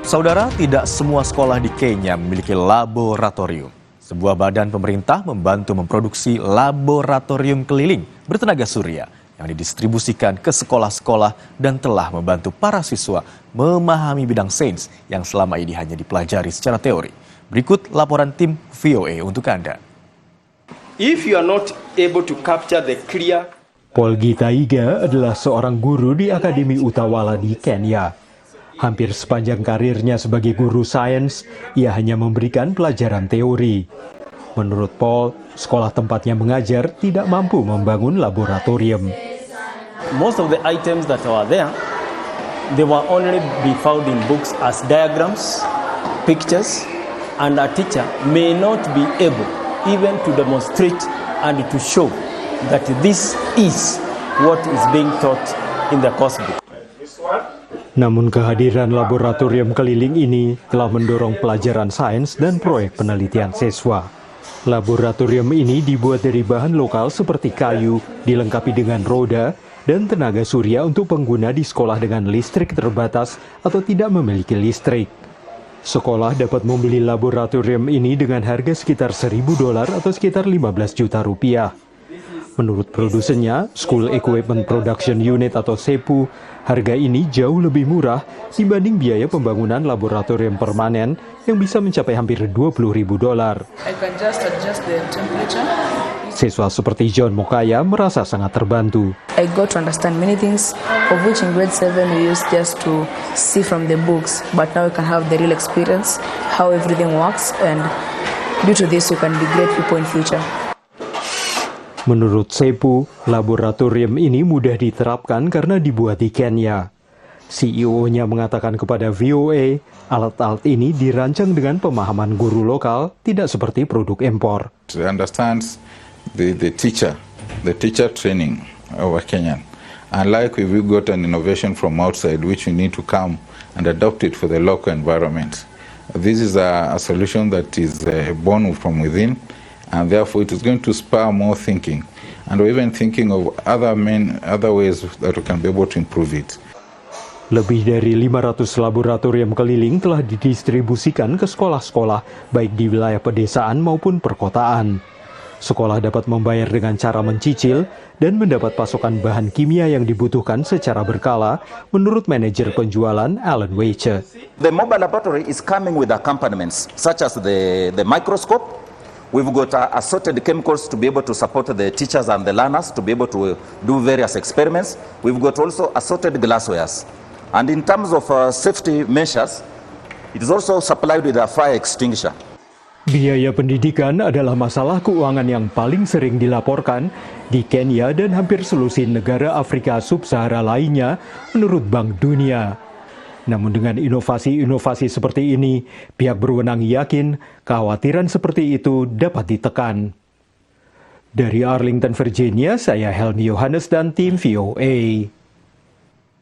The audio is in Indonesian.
Saudara, tidak semua sekolah di Kenya memiliki laboratorium. Sebuah badan pemerintah membantu memproduksi laboratorium keliling bertenaga surya yang didistribusikan ke sekolah-sekolah dan telah membantu para siswa memahami bidang sains yang selama ini hanya dipelajari secara teori. Berikut laporan tim VOA untuk Anda. If you are not able to capture the clear... Paul Gitaiga adalah seorang guru di Akademi Utawala di Kenya. Hampir sepanjang karirnya sebagai guru sains, ia hanya memberikan pelajaran teori. Menurut Paul, sekolah tempatnya mengajar tidak mampu membangun laboratorium. Most of the items that are there, they will only be found in books as diagrams, pictures, and a teacher may not be able even to demonstrate and to show that this is what is being taught in the course book. Namun kehadiran laboratorium keliling ini telah mendorong pelajaran sains dan proyek penelitian siswa. Laboratorium ini dibuat dari bahan lokal seperti kayu, dilengkapi dengan roda, dan tenaga surya untuk pengguna di sekolah dengan listrik terbatas atau tidak memiliki listrik. Sekolah dapat membeli laboratorium ini dengan harga sekitar $1.000 atau sekitar 15 juta rupiah. Menurut produsennya, School Equipment Production Unit atau SEPU, harga ini jauh lebih murah dibanding biaya pembangunan laboratorium permanen yang bisa mencapai hampir $20.000. Siswa seperti John Mokaya merasa sangat terbantu. I got to understand many things, of which in grade 7 we used just to see from the books, but now we can have the real experience, how everything works, and due to this we can be great people in future. Menurut SEPU, laboratorium ini mudah diterapkan karena dibuat di Kenya. CEO-nya mengatakan kepada VOA, alat-alat ini dirancang dengan pemahaman guru lokal, tidak seperti produk impor. To understand the teacher training over Kenyan. Unlike if we got an innovation from outside, which we need to come and adopt it for the local environment. This is a solution that is born from within. And therefore it is going to spur more thinking, and we're even thinking of other ways that we can be able to improve it. Lebih dari 500 laboratorium keliling telah didistribusikan ke sekolah-sekolah, baik di wilayah pedesaan maupun perkotaan. Sekolah dapat membayar dengan cara mencicil dan mendapat pasokan bahan kimia yang dibutuhkan secara berkala, menurut manajer penjualan Alan Weiche. The mobile laboratory is coming with accompaniments, such as the microscope. We've got assorted chemicals to be able to support the teachers and the learners to be able to do various experiments. We've got also assorted glasswares. And in terms of safety measures, it is also supplied with a fire extinguisher. Biaya pendidikan adalah masalah keuangan yang paling sering dilaporkan di Kenya dan hampir seluruh negara Afrika Sub-Sahara lainnya menurut Bank Dunia. Namun dengan inovasi-inovasi seperti ini, pihak berwenang yakin kekhawatiran seperti itu dapat ditekan. Dari Arlington, Virginia, saya Helmi Yohanes dan tim VOA.